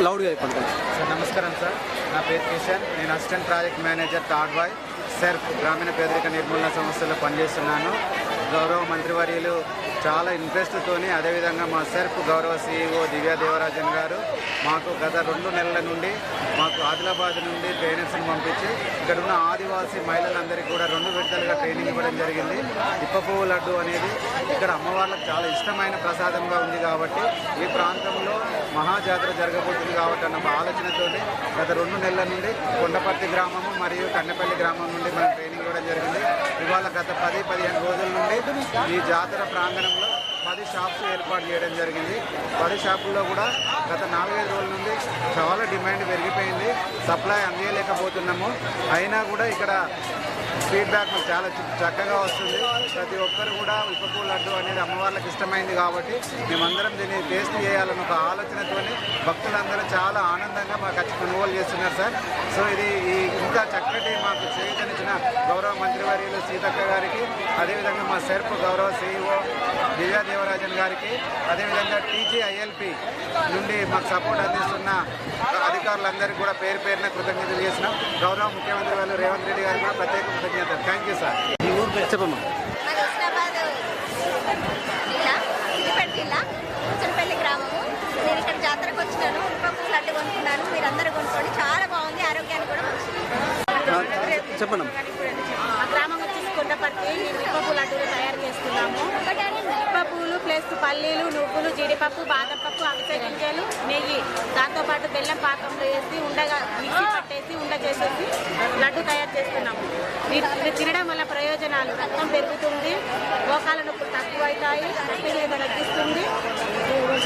లౌడ్గా చెప్పండి సార్. నమస్కారం సార్, నా పేరు కిషన్. నేను assistant project manager third bye SERP గ్రామీణ పేదరిక నిర్మూలన సంస్థలో పనిచేస్తున్నాను. గౌరవ మంత్రివర్యులు చాలా ఇంట్రెస్ట్తోని, అదేవిధంగా మా సెర్ఫ్ గౌరవ CEO దివ్యా దేవరాజన్ గారు మాకు గత 2 నెలల నుండి మాకు ఆదిలాబాద్ నుండి ట్రైనర్స్ని పంపించి ఇక్కడ ఉన్న ఆదివాసీ మహిళలందరికీ కూడా 2 విడతలుగా ట్రైనింగ్ ఇవ్వడం జరిగింది. ఇప్ప పువ్వు లడ్డు అనేది ఇక్కడ అమ్మవార్లకు చాలా ఇష్టమైన ప్రసాదంగా ఉంది కాబట్టి ఈ ప్రాంతంలో మహాజాతర జరగబోతుంది కాబట్టి అన్న ఆలోచనతో గత 2 నెలల నుండి కొండపర్తి గ్రామము మరియు కన్నెపల్లి గ్రామం నుండి మనం ట్రైనింగ్ ఇవ్వడం జరిగింది. ఇవాళ గత 10-15 రోజుల నుండి ఈ జాతర ప్రాంగణంలో 10 షాప్స్ ఏర్పాటు చేయడం జరిగింది. 10 షాపుల్లో కూడా గత 4-5 రోజుల నుండి చాలా డిమాండ్ పెరిగిపోయింది. సప్లై అందియలేకపోతున్నాము. అయినా కూడా ఇక్కడ ఫీడ్బ్యాక్ చాలా చక్కగా వస్తుంది. ప్రతి ఒక్కరు కూడా ఇప్పపు లడ్డు అనేది అమ్మవార్లకు ఇష్టమైంది కాబట్టి మేమందరం దీన్ని టేస్ట్ చేయాలని ఒక ఆలోచనతోని భక్తులందరూ చాలా ఆనందంగా మాకు వచ్చి కొనుగోలు చేస్తున్నారు సార్. సో ఇది ఇంత చక్కటి మాకు చేయించిన గౌరవ మంత్రివర్యులు సీతక్క గారికి, అదేవిధంగా మా సెర్ఫ్ గౌరవ CEO దివ్యా దేవరాజన్ గారికి, అదేవిధంగా TGILP నుండి మాకు సపోర్ట్ అందిస్తున్న అధికారులందరికీ కూడా పేరు పేరున కృతజ్ఞతలు చేసినాం. గౌరవ ముఖ్యమంత్రి వాళ్ళు రేవంత్ రెడ్డి గారికి కూడా ప్రత్యేక కృతజ్ఞతలు. Thank you sir. ఈ ఊరు పేరు చెప్పమ్మా. జిల్లా ఉచ్చనపల్లి గ్రామము. నేను ఇక్కడ జాతరకు వచ్చినాను. ఇప్పపు లడ్డు కొనుక్కున్నాను. మీరందరూ కొనుక్కోండి, చాలా బాగుంది, ఆరోగ్యానికి కూడా మంచిది. చెప్పండి. మా గ్రామం వచ్చేసి కొండపర్తి. మేము ఇప్పపు లడ్డూలు తయారు చేస్తున్నాము. ఇప్పపులు ప్లస్ పల్లీలు, నువ్వులు, జీడిపప్పు, బాదం పప్పు, అవిసె గింజలు, నెయ్యి, దాంతోపాటు బెల్లం పాకంలో వేసి ఉండగా మిక్సీ పట్టేసి ఉండ చేసేసి లడ్డు తయారు చేస్తున్నాము. ఇది తినడం వల్ల ప్రయోజనాలు: రక్తం పెరుగుతుంది, మోకాల నొప్పులు తక్కువ అవుతాయి, రక్తహీనత తగ్గిస్తుంది,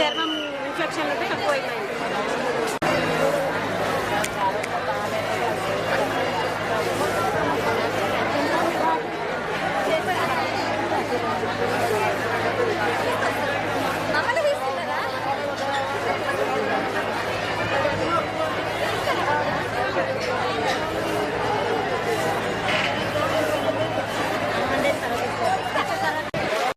చర్మం ఇన్ఫెక్షన్లు తక్కువ అవుతాయి.